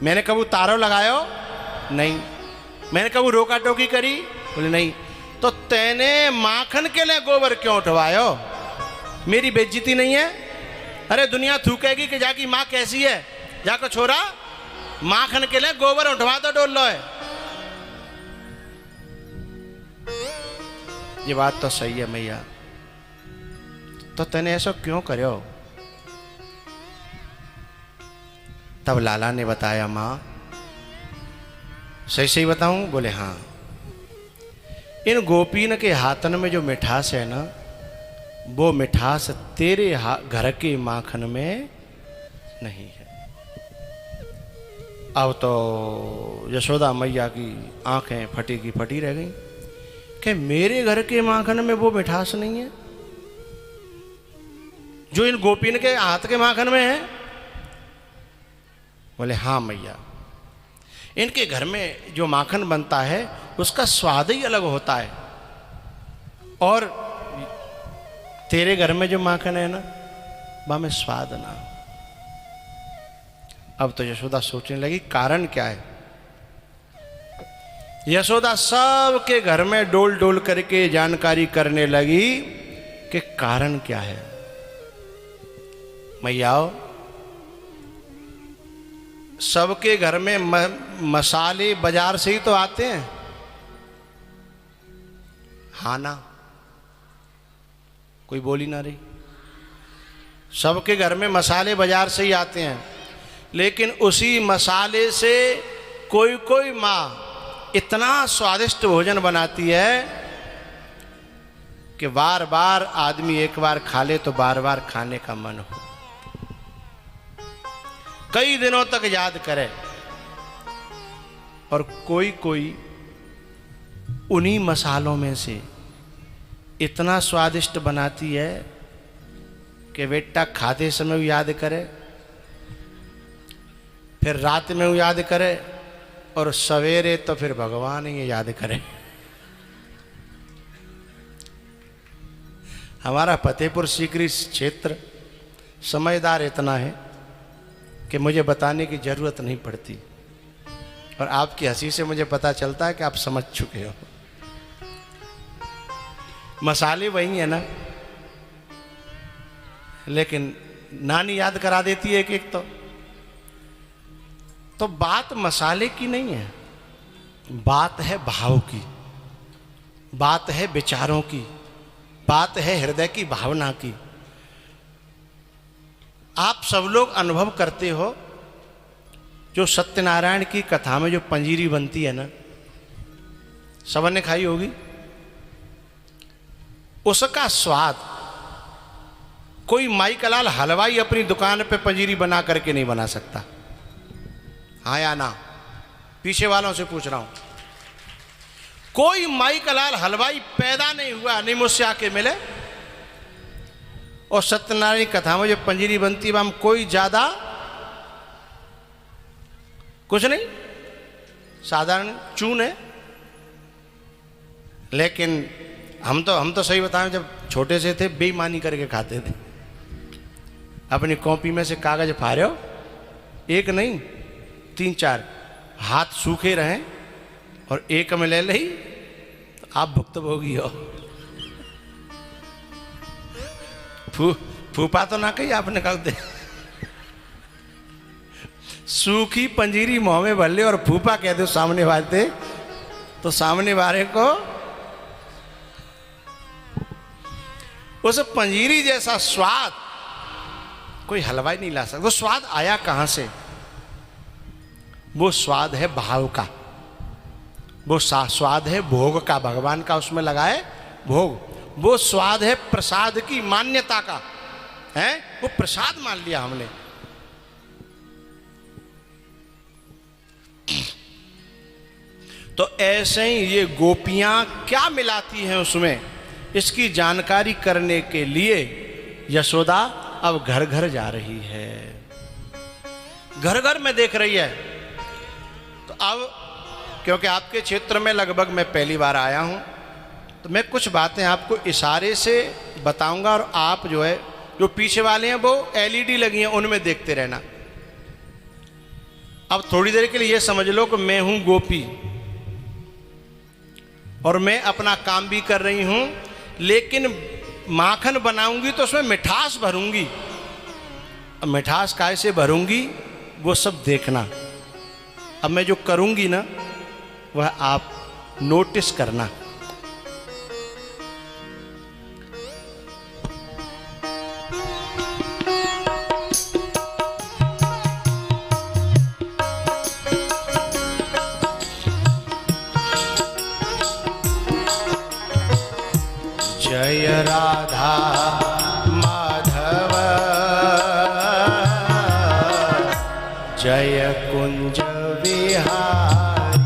मैंने कभी तारो लगायो? नहीं। मैंने कभी रोका टोकी करी? बोले नहीं। तो तैने माखन के लिए गोबर क्यों उठवायो? मेरी बेइज्जती नहीं है? अरे दुनिया थूकेगी कि जाकी माँ कैसी है, जाको छोरा माखन के लिए गोबर उठवा दो डोल लो है। ये बात तो सही है मैया, तो तने ऐसा क्यों करो? तब लाला ने बताया, माँ सही सही बताऊं? बोले हाँ। इन गोपीन के हाथन में जो मिठास है ना, वो मिठास तेरे घर के माखन में नहीं है। अब तो यशोदा मैया की आंखें फटी की फटी रह गई कि मेरे घर के माखन में वो मिठास नहीं है जो इन गोपीन के हाथ के माखन में है। बोले हाँ मैया, इनके घर में जो माखन बनता है उसका स्वाद ही अलग होता है, और तेरे घर में जो माखन है ना, वह में स्वाद ना। अब तो यशोदा सोचने लगी कारण क्या है। यशोदा सबके घर में डोल डोल करके जानकारी करने लगी कि कारण क्या है। मैयाओ, सबके घर में मसाले बाजार से ही तो आते हैं, हाँ ना? कोई बोली ना रही। सबके घर में मसाले बाजार से ही आते हैं, लेकिन उसी मसाले से कोई कोई माँ इतना स्वादिष्ट भोजन बनाती है कि बार बार आदमी एक बार खा ले तो बार बार खाने का मन हो, कई दिनों तक याद करे। और कोई कोई उन्हीं मसालों में से इतना स्वादिष्ट बनाती है कि बेटा खाते समय वो याद करे, फिर रात में वो याद करे, और सवेरे तो फिर भगवान ही याद करे। हमारा फतेहपुर सीकरी क्षेत्र समझदार इतना है कि मुझे बताने की जरूरत नहीं पड़ती, और आपकी हंसी से मुझे पता चलता है कि आप समझ चुके हो। मसाले वही है ना, लेकिन नानी याद करा देती है एक तो बात मसाले की नहीं है, बात है भाव की, बात है विचारों की, बात है हृदय की भावना की। आप सब लोग अनुभव करते हो, जो सत्यनारायण की कथा में जो पंजीरी बनती है ना, सबने खाई होगी। उसका स्वाद कोई माई कलाल हलवाई अपनी दुकान पे पंजीरी बना करके नहीं बना सकता, हाँ या ना? पीछे वालों से पूछ रहा हूं। कोई माई कलाल हलवाई पैदा नहीं हुआ, नहीं मुझसे आके मिले। और सत्यनारायण की कथा में जो पंजीरी बनती है, हम कोई ज्यादा कुछ नहीं, साधारण चून है। लेकिन हम तो सही बताएं, जब छोटे से थे बेईमानी करके खाते थे। अपनी कॉपी में से कागज फाड़ो, एक नहीं 3-4, हाथ सूखे रहें और एक में ले ली, तो आप भुक्तभोगी हो। फूफा तो ना कही आपने, कहा दे सूखी पंजीरी मुंह में भर ले और फूफा कह दो सामने वाले, तो सामने वाले को उस पंजीरी जैसा स्वाद कोई हलवाई नहीं ला सकता। वो स्वाद आया कहां से? वो स्वाद है भाव का, वो स्वाद है भोग का, भगवान का उसमें लगाए भोग। वो स्वाद है प्रसाद की मान्यता का, है वो प्रसाद मान लिया हमने। तो ऐसे ही ये गोपियां क्या मिलाती हैं उसमें, इसकी जानकारी करने के लिए यशोदा अब घर घर जा रही है, घर घर में देख रही है। तो अब क्योंकि आपके क्षेत्र में लगभग मैं पहली बार आया हूं, तो मैं कुछ बातें आपको इशारे से बताऊंगा, और आप जो है, जो पीछे वाले हैं वो LED लगी हैं, उनमें देखते रहना। अब थोड़ी देर के लिए ये समझ लो कि मैं हूं गोपी और मैं अपना काम भी कर रही हूं, लेकिन माखन बनाऊंगी तो उसमें मिठास भरूंगी। अब मिठास कैसे भरूंगी वो सब देखना। अब मैं जो करूंगी ना वह आप नोटिस करना। जय राधा माधव जय कुंज विहारी,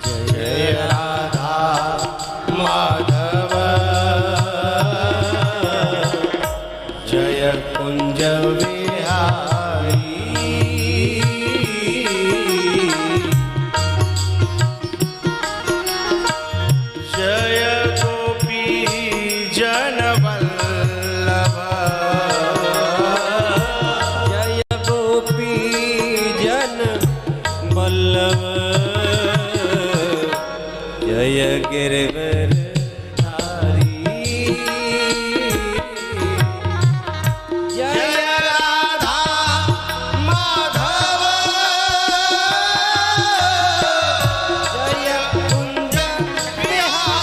जय राधा माधव जय कुंज विहारी, जय गोपी जन वल्लभ, जय गोपी जन वल्लभ, जय गिरवर धारी, जय राधा माधव जय कुंज बिहारी।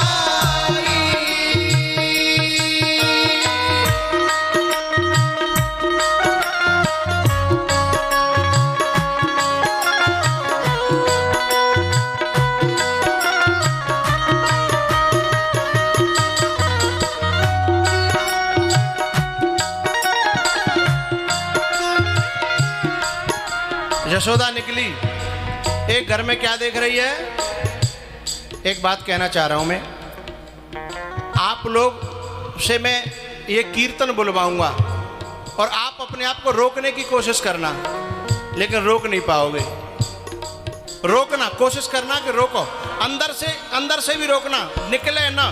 यशोदा निकली, एक घर में क्या देख रही है? एक बात कहना चाह रहा हूं मैं, आप लोग से मैं ये कीर्तन बुलवाऊंगा और आप अपने आप को रोकने की कोशिश करना, लेकिन रोक नहीं पाओगे। रोकना, कोशिश करना कि रोको, अंदर से भी रोकना, निकले ना,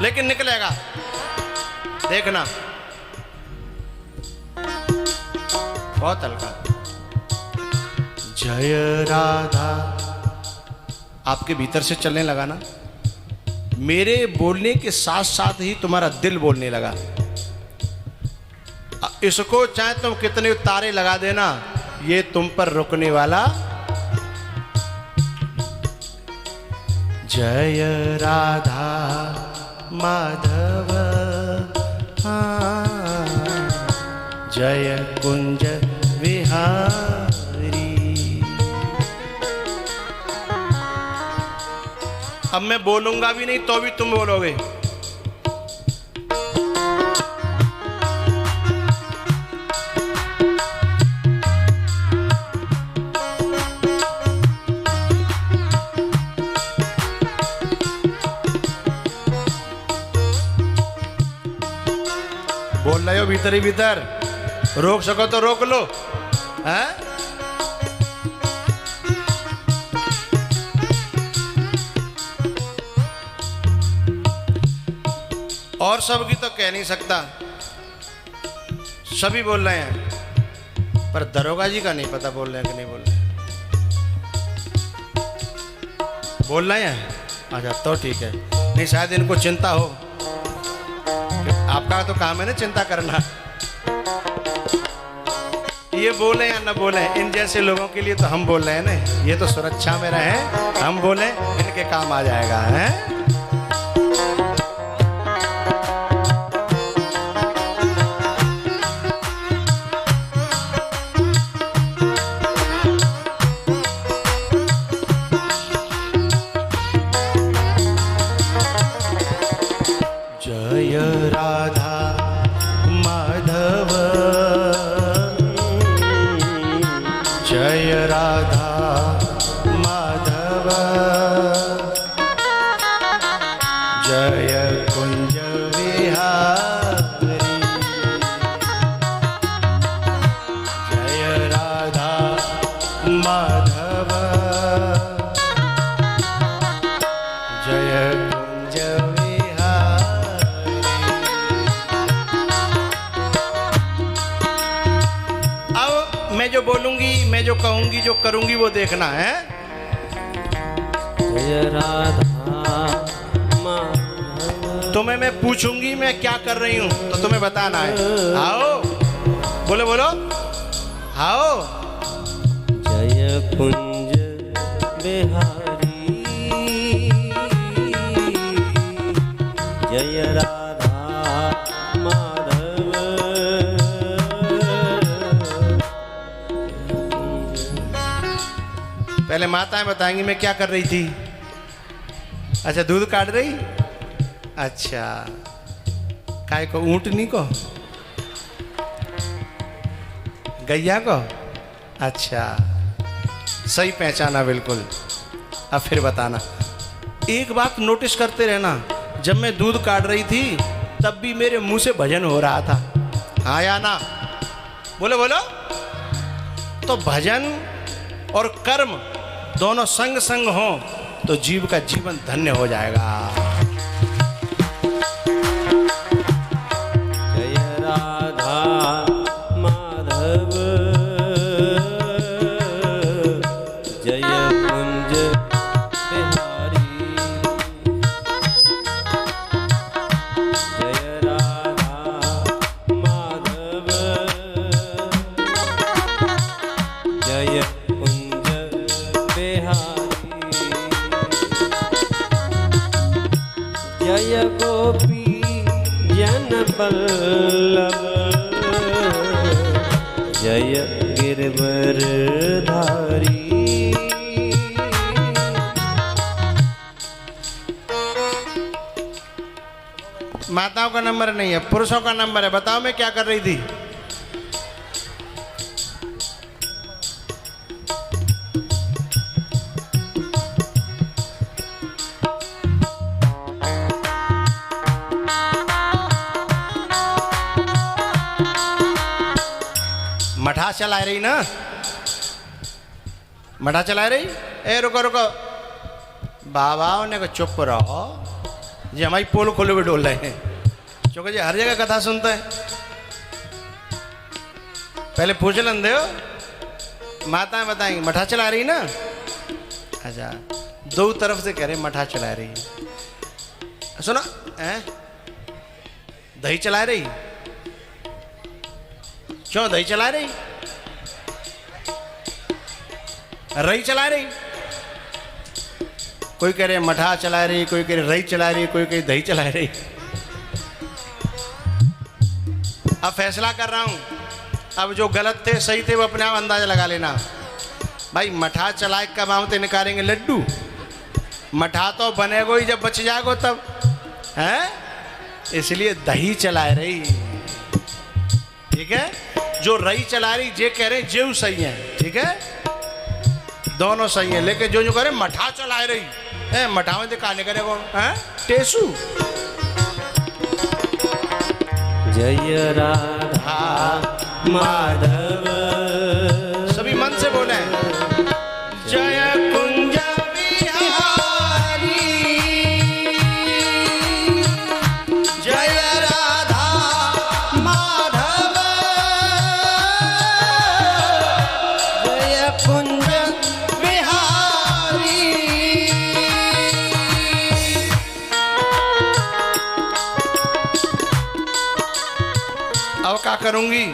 लेकिन निकलेगा, देखना। बहुत हल्का। जय राधा आपके भीतर से चलने लगा ना, मेरे बोलने के साथ साथ ही तुम्हारा दिल बोलने लगा। इसको चाहे तुम कितने तारे लगा देना, ये तुम पर रुकने वाला। जय राधा माधव जय कुंज विहारी। अब मैं बोलूंगा भी नहीं तो भी तुम बोलोगे। बोल रहे हो भीतर ही भीतर, रोक सको तो रोक लो, हैं? और सब की तो कह नहीं सकता, सभी बोल रहे हैं, पर दरोगा जी का नहीं पता बोल रहे हैं कि नहीं बोल रहे हैं। बोल रहे हैं? अच्छा तो ठीक है, नहीं शायद इनको चिंता हो, आपका तो काम है ना चिंता करना। ये बोले या ना बोले, इन जैसे लोगों के लिए तो हम बोल रहे हैं ना, ये तो सुरक्षा में रहे, हम बोले इनके काम आ जाएगा, हैं? जय राधा माधव जय राधा माधव जय कुंज विहारी। जय राधा माधव जय कुंज विहारी। मैं जो बोलूंगी, मैं जो कहूंगी, जो करूंगी वो देखना है। जय राधा माधव। तुम्हें मैं पूछूंगी मैं क्या कर रही हूं तो तुम्हें बताना है। आओ बोलो बोलो आओ। जय कुंज बिहारी जय राधा माधव। पहले माताएं बताएंगी मैं क्या कर रही थी। अच्छा दूध काट रही। अच्छा काय को, ऊँटनी को, गैया को। अच्छा सही पहचाना बिल्कुल। अब फिर बताना। एक बात नोटिस करते रहना, जब मैं दूध काट रही थी तब भी मेरे मुंह से भजन हो रहा था। हाँ या ना? बोलो बोलो। तो भजन और कर्म दोनों संग संग हों तो जीव का जीवन धन्य हो जाएगा। जय राधा माधव जय कुंज बिहारी जय राधा माधव जय कुंज बिहारी जय गोपी जन बल्लभ जय गिरवर धारी। माताओं का नंबर नहीं है, पुरुषों का नंबर है। बताओ मैं क्या कर रही थी। मठा चला रही ना, मठा चला रही। ए रुको रुको बाबा ने को चुप रहो जी, हमारी पोल खोले हुए डोल रहे हैं। चौके जी हर जगह कथा सुनते हैं। पहले पूछ लन दे। माताएं बताएंगी मठा चला रही ना। अच्छा दो तरफ से कह रहे मठा चला रही। सुनो दही चला रही। क्यों दही चला रही? रही चला रही। कोई कह रहे मठा चला रही, कोई कह रहे रही चला रही, कोई कह दही चला रही। अब फैसला कर रहा हूं। अब जो गलत थे सही थे वो अपने आप अंदाजा लगा लेना। भाई मठा चलाए कब हम ते निकालेंगे लड्डू। मठा तो बनेगो ही जब बच जाएगो तब है। इसलिए दही चला रही। ठीक है, जो रही चला रही जे कह रहे जेव सही है। ठीक है, दोनों सही है। लेकिन जो कह रहे मठा चला रही है, मठा में दिखाने करे कौन है? टेसू। जय राधा माधव। सभी मन से बोले जय कुंज बिहारी जय राधा माधव जय कुंज बिहारी। अब क्या करूंगी?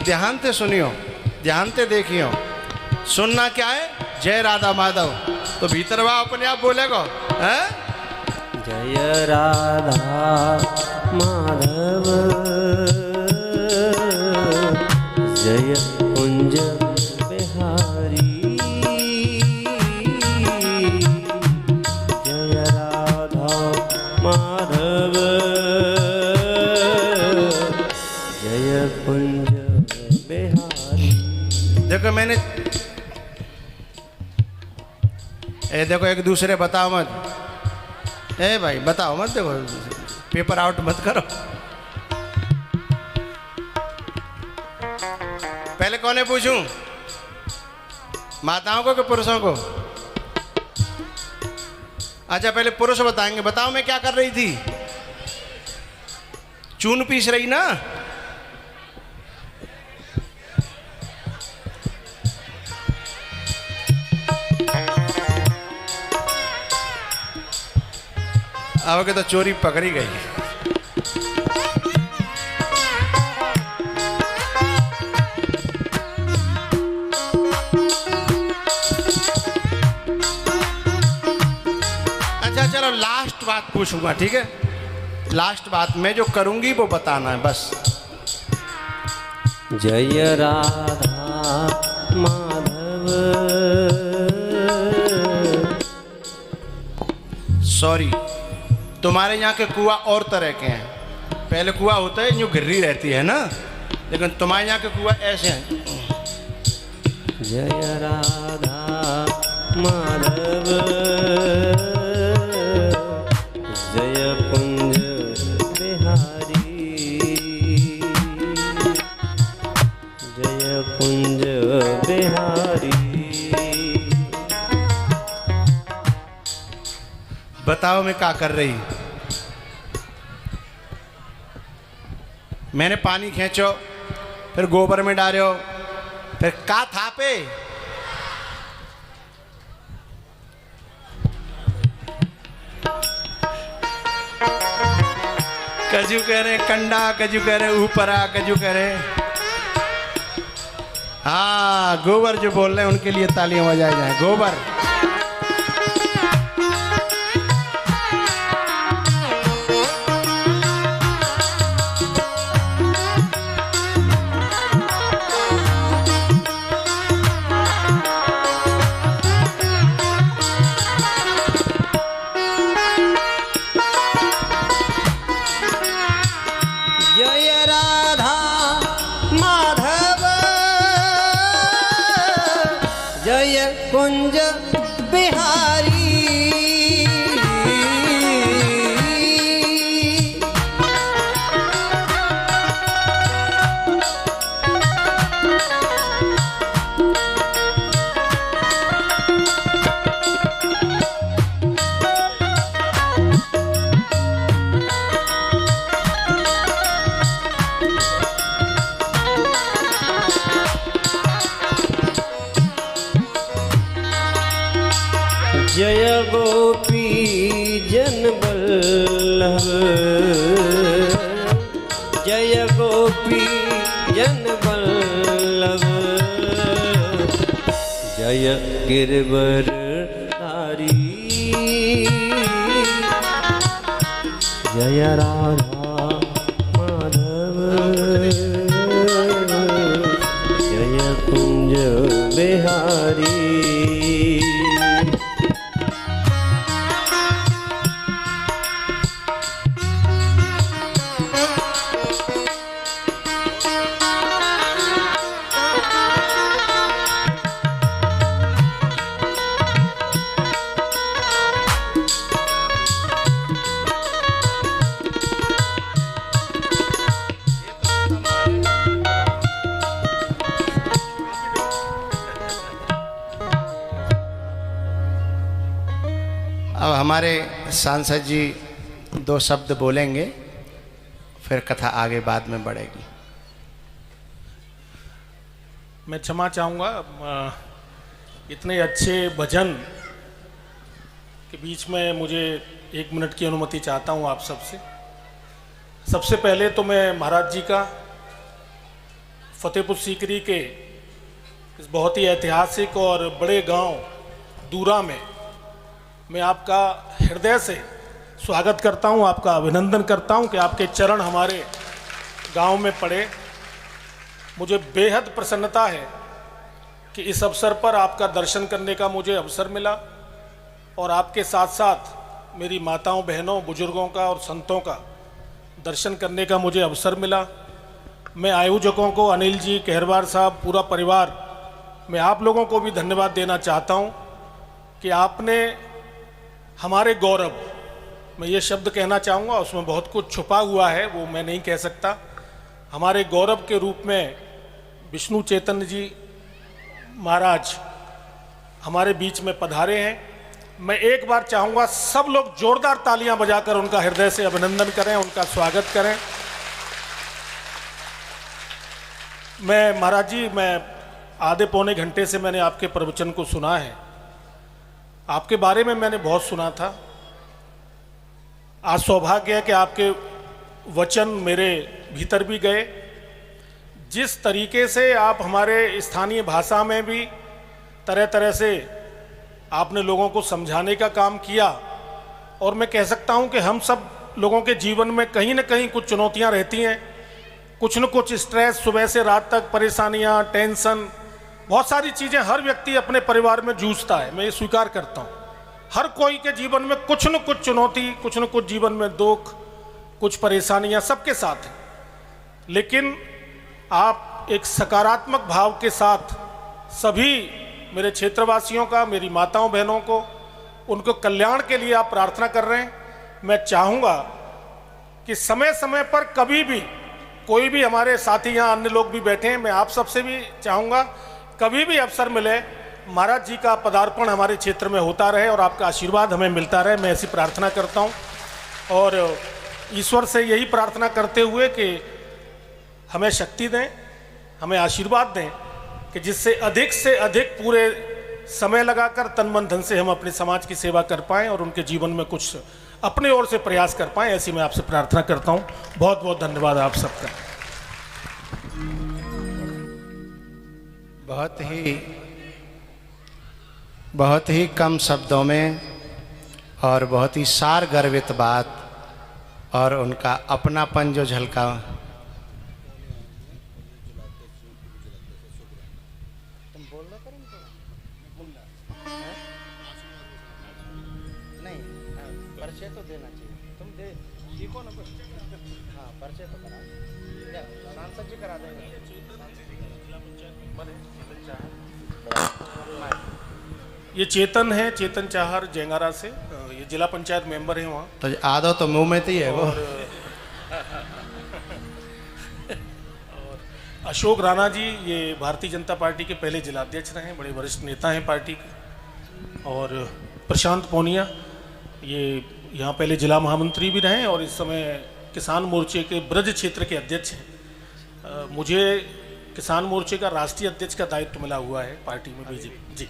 ध्यान से सुनियो, ध्यान से देखियो। सुनना क्या है? जय राधा माधव। तो भीतर वह अपने आप बोलेगा है? जय राधा माधव जय कुंज बिहारी जय राधा माधव जय कुंज बिहारी। देखो मैंने देखो एक दूसरे बताओ मत। भाई बताओ मत, देखो पेपर आउट मत करो। पहले कौन है पूछूं? माताओं को कि पुरुषों को? अच्छा पहले पुरुष बताएंगे। बताओ मैं क्या कर रही थी? चून पीस रही ना। अब के तो चोरी पकड़ी गई। अच्छा चलो लास्ट बात पूछूंगा, ठीक है? लास्ट बात मैं जो करूंगी वो बताना है बस। जय राधा माधव। सॉरी, तुम्हारे यहाँ के कुआं और तरह के हैं। पहले कुआं होता है यूँ गिर्री रहती है ना, लेकिन तुम्हारे यहाँ के कुआं ऐसे हैं। जय राधा माधव, जय कुंज बिहारी, जय कुंज बिहारी। बताओ मैं क्या कर रही? मैंने पानी खींचो, फिर गोबर में डालो, फिर का था पे कजू कह रहे कंडा, कजू कह रहे ऊपर आ, कजू कह रहे। हाँ, गोबर जो बोल रहे हैं उनके लिए तालियां बजाई जाए। गोबर जय राधा माधव, जय कुंज बिहारी। जय गोपी जन वल्लभ, जय गोपी जन वल्लभ, जय गिरवर धारी, जय राधा माधव, जय कुंज बिहारी। अब हमारे सांसद जी दो शब्द बोलेंगे, फिर कथा आगे बाद में बढ़ेगी। मैं क्षमा चाहूँगा, इतने अच्छे भजन के बीच में मुझे 1 मिनट की अनुमति चाहता हूँ आप सबसे। सबसे पहले तो मैं महाराज जी का फतेहपुर सीकरी के इस बहुत ही ऐतिहासिक और बड़े गांव दूरा में मैं आपका हृदय से स्वागत करता हूं, आपका अभिनंदन करता हूं कि आपके चरण हमारे गांव में पड़े। मुझे बेहद प्रसन्नता है कि इस अवसर पर आपका दर्शन करने का मुझे अवसर मिला और आपके साथ साथ मेरी माताओं, बहनों, बुजुर्गों का और संतों का दर्शन करने का मुझे अवसर मिला। मैं आयोजकों को, अनिल जी, कहरवार साहब, पूरा परिवार, मैं आप लोगों को भी धन्यवाद देना चाहता हूं कि आपने हमारे गौरव, मैं ये शब्द कहना चाहूँगा, उसमें बहुत कुछ छुपा हुआ है, वो मैं नहीं कह सकता। हमारे गौरव के रूप में विष्णु चैतन्य जी महाराज हमारे बीच में पधारे हैं। मैं एक बार चाहूँगा सब लोग जोरदार तालियां बजाकर उनका हृदय से अभिनंदन करें, उनका स्वागत करें। मैं महाराज जी, मैं आधे पौने घंटे से मैंने आपके प्रवचन को सुना है। आपके बारे में मैंने बहुत सुना था, आज सौभाग्य है कि आपके वचन मेरे भीतर भी गए। जिस तरीके से आप हमारे स्थानीय भाषा में भी तरह तरह से आपने लोगों को समझाने का काम किया, और मैं कह सकता हूं कि हम सब लोगों के जीवन में कहीं ना कहीं कुछ चुनौतियां रहती हैं, कुछ न कुछ स्ट्रेस, सुबह से रात तक परेशानियां, टेंशन, बहुत सारी चीज़ें हर व्यक्ति अपने परिवार में जूझता है। मैं ये स्वीकार करता हूँ, हर कोई के जीवन में कुछ न कुछ चुनौती, कुछ न कुछ जीवन में दुख, कुछ परेशानियां सबके साथ हैं। लेकिन आप एक सकारात्मक भाव के साथ सभी मेरे क्षेत्रवासियों का, मेरी माताओं बहनों को, उनको कल्याण के लिए आप प्रार्थना कर रहे हैं। मैं चाहूँगा कि समय समय पर कभी भी कोई भी हमारे साथी, यहाँ अन्य लोग भी बैठे हैं, मैं आप सबसे भी चाहूँगा कभी भी अवसर मिले महाराज जी का पदार्पण हमारे क्षेत्र में होता रहे और आपका आशीर्वाद हमें मिलता रहे। मैं ऐसी प्रार्थना करता हूँ और ईश्वर से यही प्रार्थना करते हुए कि हमें शक्ति दें, हमें आशीर्वाद दें कि जिससे अधिक पूरे समय लगाकर तन मन धन से हम अपने समाज की सेवा कर पाएँ और उनके जीवन में कुछ अपने ओर से प्रयास कर पाएँ। ऐसी मैं आपसे प्रार्थना करता हूँ। बहुत बहुत धन्यवाद आप सबका। बहुत ही कम शब्दों में और बहुत ही सार गर्वित बात और उनका अपनापन जो झलका, नहीं परिचय तो देना चाहिए, तुम दे सीखो ना कुछ। हाँ परिचय तो करा, सांसद जी करा देंगे। ये चेतन है, चेतन चाहर जेंगारा से, ये जिला पंचायत मेंबर है वहाँ। तो आदो तो मुंह में ही है वो। और अशोक राणा जी ये भारतीय जनता पार्टी के पहले जिलाध्यक्ष रहे हैं, बड़े वरिष्ठ नेता हैं पार्टी के। और प्रशांत पोनिया ये यहाँ पहले जिला महामंत्री भी रहे और इस समय किसान मोर्चे के ब्रज क्षेत्र के अध्यक्ष हैं। मुझे किसान मोर्चे का राष्ट्रीय अध्यक्ष का दायित्व मिला हुआ है पार्टी में, बीजेपी जी।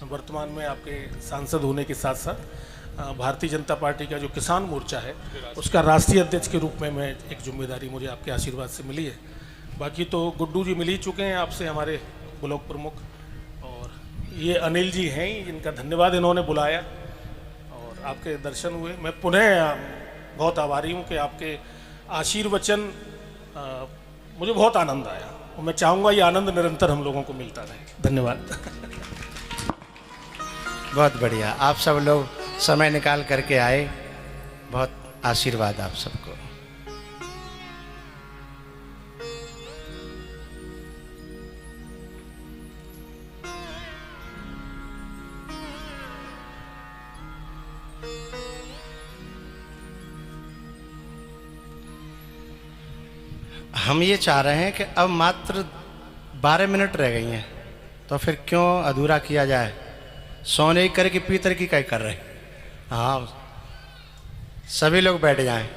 वर्तमान में आपके सांसद होने के साथ साथ भारतीय जनता पार्टी का जो किसान मोर्चा है उसका राष्ट्रीय अध्यक्ष के रूप में मैं एक जिम्मेदारी मुझे आपके आशीर्वाद से मिली है। बाकी तो गुड्डू जी मिल ही चुके हैं आपसे, हमारे ब्लॉक प्रमुख, और ये अनिल जी हैं, इनका धन्यवाद, इन्होंने बुलाया और आपके दर्शन हुए। मैं पुनः बहुत आभारी हूँ कि आपके आशीर्वचन मुझे बहुत आनंद आया और मैं चाहूँगा ये आनंद निरंतर हम लोगों को मिलता रहे। धन्यवाद। बहुत बढ़िया, आप सब लोग समय निकाल करके आए, बहुत आशीर्वाद आप सबको। हम ये चाह रहे हैं कि अब मात्र 12 मिनट रह गई हैं, तो फिर क्यों अधूरा किया जाए। सोने की करके पीतर की क्या कर रहे। हाँ सभी लोग बैठ जाएं।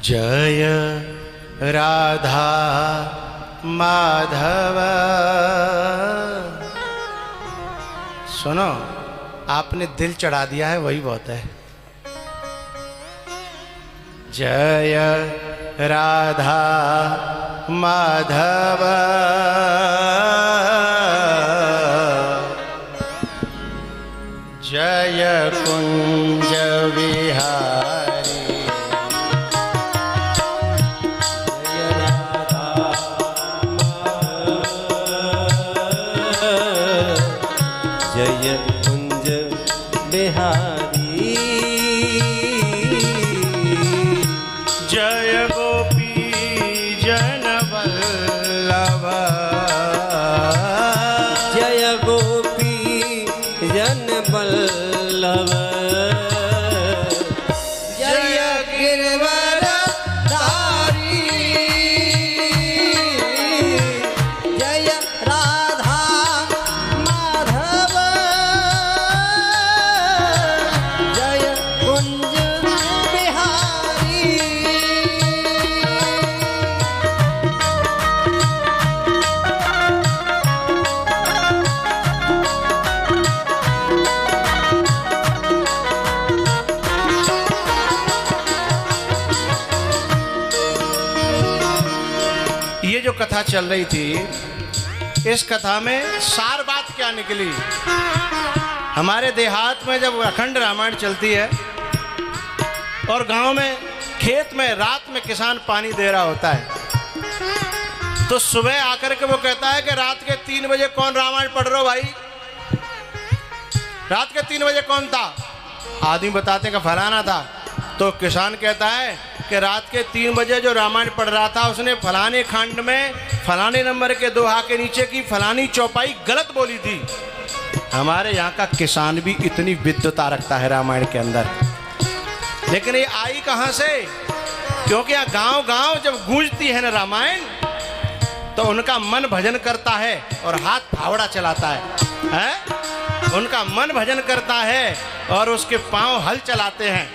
जय राधा माधव। सुनो, आपने दिल चढ़ा दिया है वही बहुत है। जय राधा माधव जय कुंज विहारी जय कुंज बिहारी जय गोपी जन वल्लभ जय गोपी जन बल्लभ जय कथा चल रही थी, इस कथा में सार बात क्या निकली। हमारे देहात में जब अखंड रामायण चलती है और गांव में खेत में रात में किसान पानी दे रहा होता है, तो सुबह आकर के वो कहता है कि रात के 3 बजे कौन रामायण पढ़ रहे हो भाई? रात के 3 बजे कौन था? आदमी बताते हैं कि फलाना था। तो किसान कहता है कि रात के 3 बजे जो रामायण पढ़ रहा था उसने फलाने खंड में फलाने नंबर के दोहा के नीचे की फलानी चौपाई गलत बोली थी। हमारे यहाँ का किसान भी इतनी विद्वता रखता है रामायण के अंदर, लेकिन ये आई कहाँ से? क्योंकि यहाँ गांव गांव जब गूंजती है ना रामायण, तो उनका मन भजन करता है और हाथ फावड़ा चलाता है? उनका मन भजन करता है और उसके पांव हल चलाते हैं,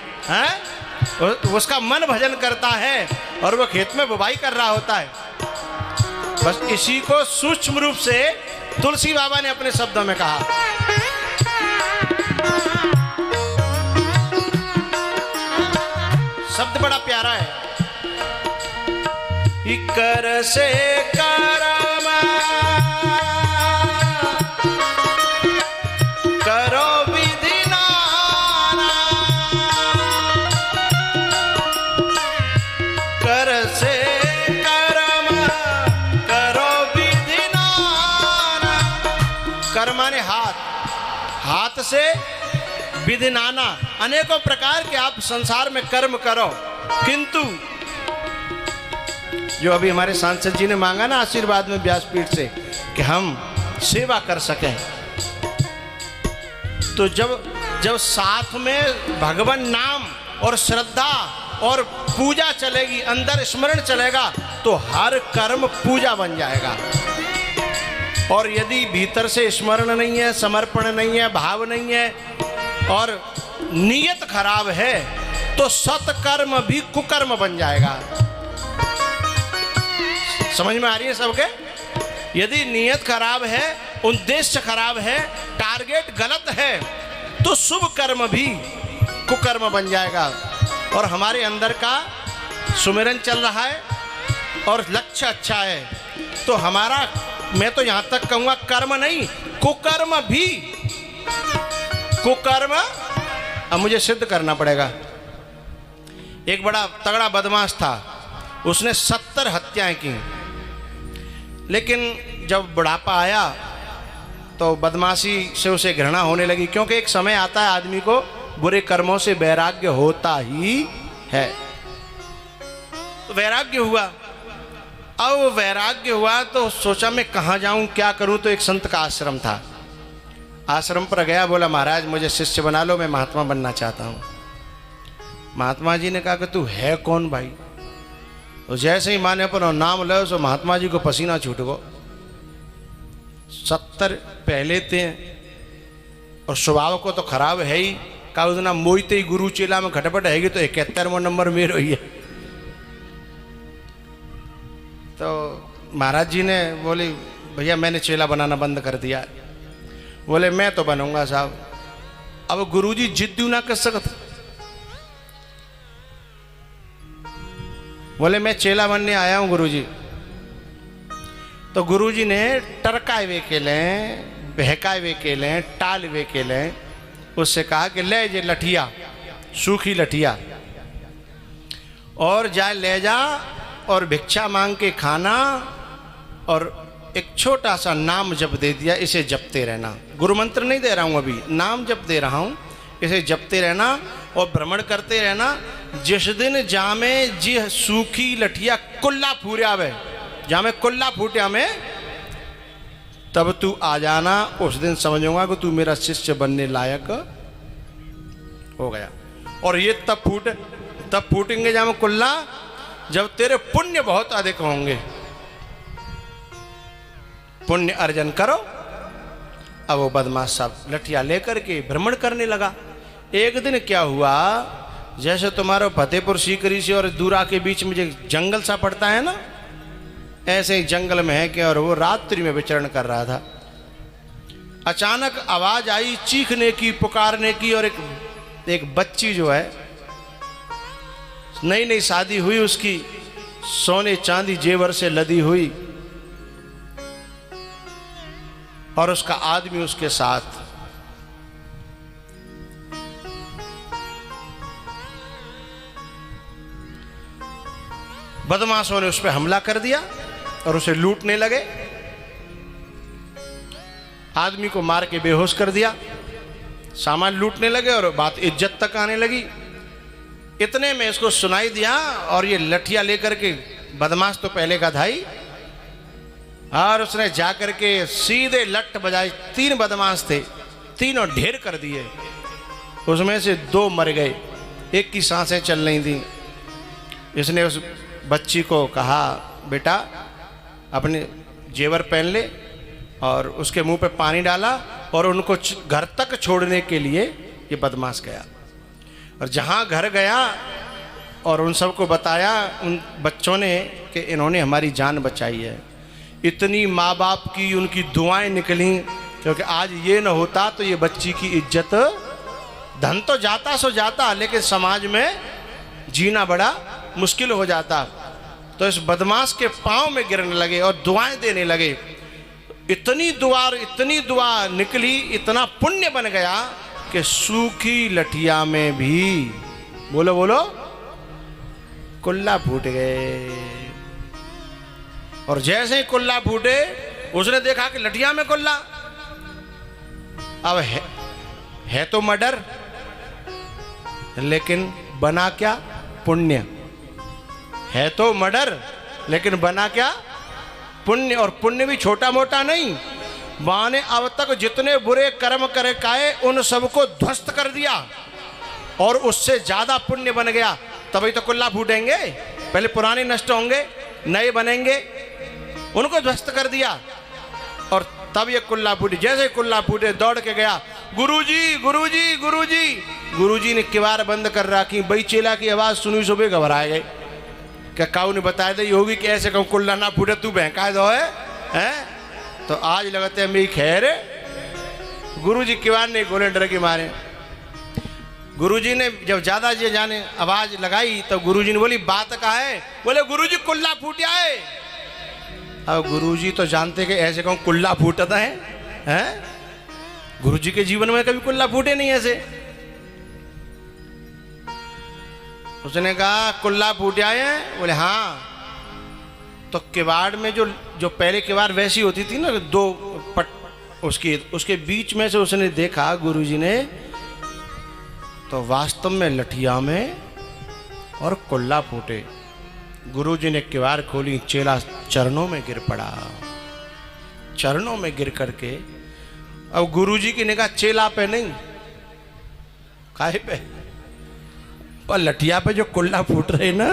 उसका मन भजन करता है और वो खेत में बुवाई कर रहा होता है। बस इसी को सूक्ष्म रूप से तुलसी बाबा ने अपने शब्दों में कहा। शब्द बड़ा प्यारा है। कर से कर्म करो विधि नाना, कर से कर्म करो विधि नाना। कर्म माने हाथ, हाथ से विधि नाना, अनेकों प्रकार के आप संसार में कर्म करो, किंतु जो अभी हमारे सांसद जी ने मांगा ना आशीर्वाद में व्यासपीठ से कि हम सेवा कर सकें, तो जब साथ में भगवान नाम और श्रद्धा और पूजा चलेगी, अंदर स्मरण चलेगा, तो हर कर्म पूजा बन जाएगा। और यदि भीतर से स्मरण नहीं है, समर्पण नहीं है, भाव नहीं है और नीयत खराब है, तो सत्कर्म भी कुकर्म बन जाएगा। समझ में आ रही है सबके? यदि नीयत खराब है, उद्देश्य खराब है, टारगेट गलत है, तो शुभ कर्म भी कुकर्म बन जाएगा। और हमारे अंदर का सुमिरन चल रहा है और लक्ष्य अच्छा है, तो हमारा, मैं तो यहां तक कहूंगा कर्म नहीं, कुकर्म भी, कुकर्म अब मुझे सिद्ध करना पड़ेगा। एक बड़ा तगड़ा बदमाश था, उसने 70 हत्याएं की, लेकिन जब बुढ़ापा आया तो बदमाशी से उसे घृणा होने लगी, क्योंकि एक समय आता है आदमी को बुरे कर्मों से वैराग्य होता ही है। तो वैराग्य हुआ। अब वैराग्य हुआ तो सोचा मैं कहाँ जाऊं, क्या करूं? तो एक संत का आश्रम था, आश्रम पर गया, बोला महाराज मुझे शिष्य बना लो, मैं महात्मा बनना चाहता हूं। महात्मा जी ने कहा कि तू है कौन भाई? तो जैसे ही माने पर नाम लो, सो महात्मा जी को पसीना छूट गो। 70 पहले थे और स्वभाव को तो खराब है ही, का उतना मोईते ही गुरु चेला में खटपट हैगी, तो 71वां नंबर में रही है। तो महाराज जी ने बोले भैया मैंने चेला बनाना बंद कर दिया। बोले मैं तो बनूंगा साहब। अब गुरुजी जिद्दी ना कर सकते, बोले मैं चेला बनने आया हूं गुरुजी। तो गुरुजी ने टरकाए वे के लें, बहकाए वे के लें, टाल वे के लें, उससे कहा कि ले जे लठिया, सूखी लठिया, और जा ले जा और भिक्षा मांग के खाना, और एक छोटा सा नाम जप दे दिया, इसे जपते रहना। गुरु मंत्र नहीं दे रहा हूं, अभी नाम जप दे रहा हूं, इसे जपते रहना और भ्रमण करते रहना। जिस दिन जामे जी सूखी लठिया कुल्ला फूरिया वे, जामे कुल्ला फूटिया में, तब तू आ जाना। उस दिन समझूंगा कि तू मेरा शिष्य बनने लायक हो गया। और ये तब फूटेंगे जामे कुल्ला जब तेरे पुण्य बहुत अधिक होंगे। पुण्य अर्जन करो। अब वो बदमाश साहब लठिया लेकर के भ्रमण करने लगा। एक दिन क्या हुआ, जैसे तुम्हारा फतेहपुर सीकरी से और दूरा के बीच में जो जंगल सा पड़ता है ना, ऐसे ही जंगल में है कि, और वो रात्रि में विचरण कर रहा था। अचानक आवाज आई चीखने की, पुकारने की, और एक बच्ची जो है, नई नई शादी हुई, उसकी सोने चांदी जेवर से लदी हुई, और उसका आदमी उसके साथ। बदमाशों ने उस पर हमला कर दिया और उसे लूटने लगे। आदमी को मार के बेहोश कर दिया, सामान लूटने लगे और बात इज्जत तक आने लगी। इतने में इसको सुनाई दिया और ये लठिया लेकर के, बदमाश तो पहले का धाई, और उसने जाकर के सीधे लट बजाई। 3 बदमाश थे, तीनों ढेर कर दिए। उसमें से 2 मर गए, एक की सांसें चल रही थी। इसने उस बच्ची को कहा, बेटा अपने जेवर पहन ले, और उसके मुंह पे पानी डाला और उनको घर तक छोड़ने के लिए ये बदमाश गया। और जहाँ घर गया और उन सबको बताया उन बच्चों ने कि इन्होंने हमारी जान बचाई है। इतनी माँ बाप की उनकी दुआएं निकली, क्योंकि आज ये न होता तो ये बच्ची की इज्जत, धन तो जाता सो जाता, लेकिन समाज में जीना बड़ा मुश्किल हो जाता। तो इस बदमाश के पांव में गिरने लगे और दुआएं देने लगे। इतनी दुआ निकली, इतना पुण्य बन गया कि सूखी लठिया में भी, बोलो बोलो, कुल्ला फूट गए। और जैसे ही कुल्ला फूटे, उसने देखा कि लठिया में कुल्ला। अब है तो मर्डर, लेकिन बना क्या? पुण्य। है तो मर्डर, लेकिन बना क्या? पुण्य। और पुण्य भी छोटा मोटा नहीं। मां ने अब तक जितने बुरे कर्म करे काए, उन सबको ध्वस्त कर दिया और उससे ज्यादा पुण्य बन गया। तभी तो कुल्ला फूटेंगे। पहले पुराने नष्ट होंगे, नए बनेंगे। उनको ध्वस्त कर दिया और तब ये कुल्ला फूटे। जैसे कुल्ला फूटे, दौड़ के गया, गुरुजी गुरुजी गुरुजी। गुरुजी ने किवाड़ बंद कर रखी। बई चेला की आवाज सुनी, सुबह घबराए गए। क्या काऊ ने बताया दे होगी कि ऐसे कहूँ कुल्ला ना फूटे, तू बहका दो है? तो आज लगते हैं मेरी खैर। गुरुजी किवाड़ नहीं खोले, डर के मारे। गुरुजी ने जब ज्यादा ये जाने आवाज लगाई तो गुरुजी ने बोली, बात कहा है? बोले गुरुजी कुल्ला फूटा है। अब गुरुजी तो जानते कि ऐसे कहूँ कुल्ला फूटता है? गुरुजी के जीवन में कभी कुल्ला फूटे नहीं ऐसे। उसने कहा कुल्ला फूटा है? बोले हाँ। तो किवाड़ में जो पहले किवाड़ वैसी होती थी ना, 2 पट उसके बीच में से उसने देखा गुरुजी ने, तो वास्तव में लठिया में और कुल्ला फूटे। गुरुजी ने किवाड़ खोली, चेला चरणों में गिर पड़ा। चरणों में गिर करके, अब गुरुजी की निगाह चेला पे नहीं, काहे पे? पर लठिया पे जो कुल्ला फूट रहे ना,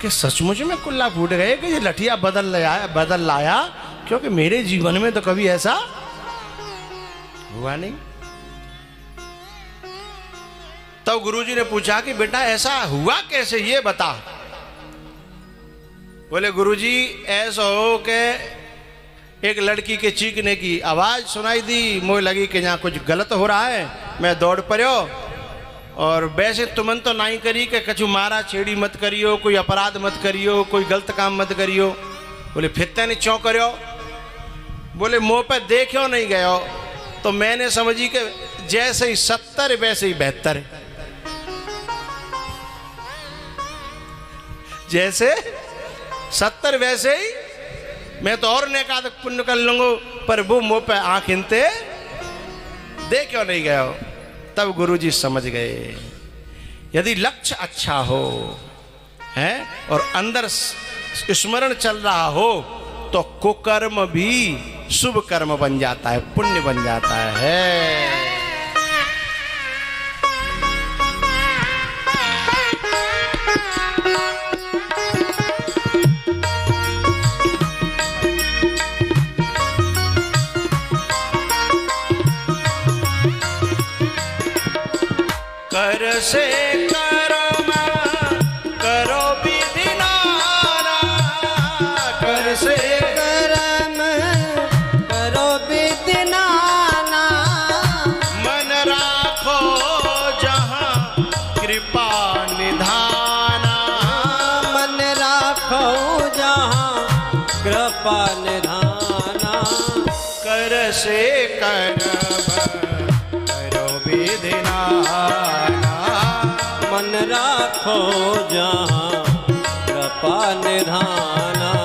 कि सचमुच में कुल्ला फूट गए कि ये लठिया बदल लाया, क्योंकि मेरे जीवन में तो कभी ऐसा हुआ नहीं। तब गुरुजी ने पूछा कि बेटा ऐसा हुआ कैसे, ये बता। बोले गुरुजी ऐसा हो कि एक लड़की के चीखने की आवाज सुनाई दी, मुझे लगी कि यहाँ कुछ गलत हो रहा है, मैं दौड़ पड़ो। और वैसे तुमन तो नहीं करी कि कछु मारा छेड़ी मत करियो, कोई अपराध मत करियो, कोई गलत काम मत करियो। बोले फिर तेने क्यों करियो? बोले मुँह पे देखो नहीं गयो, तो मैंने समझी कि जैसे ही 70 वैसे ही 72। जैसे 70 वैसे ही मैं तो और नेकाद पुण्य कर लूंगा, पर वो मुँह पे आंख हिनते देखो नहीं गयो। तब गुरुजी समझ गए, यदि लक्ष्य अच्छा हो है और अंदर स्मरण चल रहा हो, तो कुकर्म भी शुभ कर्म बन जाता है, पुण्य बन जाता है। कर से कर्म करो विधि नाना, कर से कर्म करो विधि नाना। मन राखो जहाँ कृपा निधाना, मन राखो जहाँ कृपा निधाना। से करब करो विधि नाना। मन राखो जहाँ कृपा निधाना।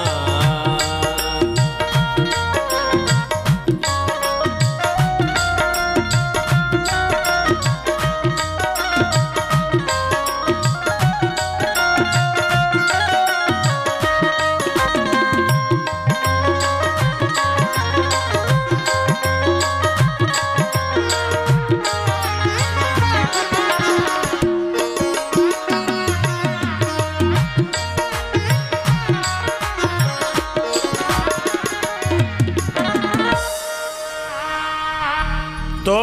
तो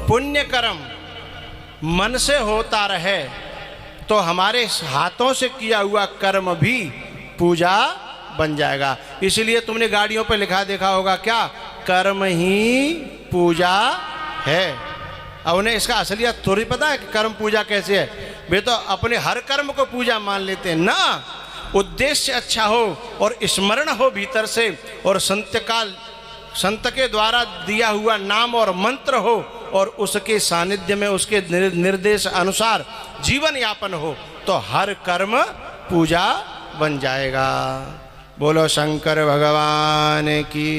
पुण्य कर्म मन से होता रहे तो हमारे हाथों से किया हुआ कर्म भी पूजा बन जाएगा। इसलिए तुमने गाड़ियों पर लिखा देखा होगा क्या, कर्म ही पूजा है। अब उन्हें इसका असलियत थोड़ी पता है कि कर्म पूजा कैसे है। वे तो अपने हर कर्म को पूजा मान लेते हैं ना। उद्देश्य अच्छा हो और स्मरण हो भीतर से, और संत के द्वारा दिया हुआ नाम और मंत्र हो, और उसके सानिध्य में उसके निर्देश अनुसार जीवन यापन हो, तो हर कर्म पूजा बन जाएगा। बोलो शंकर भगवान की।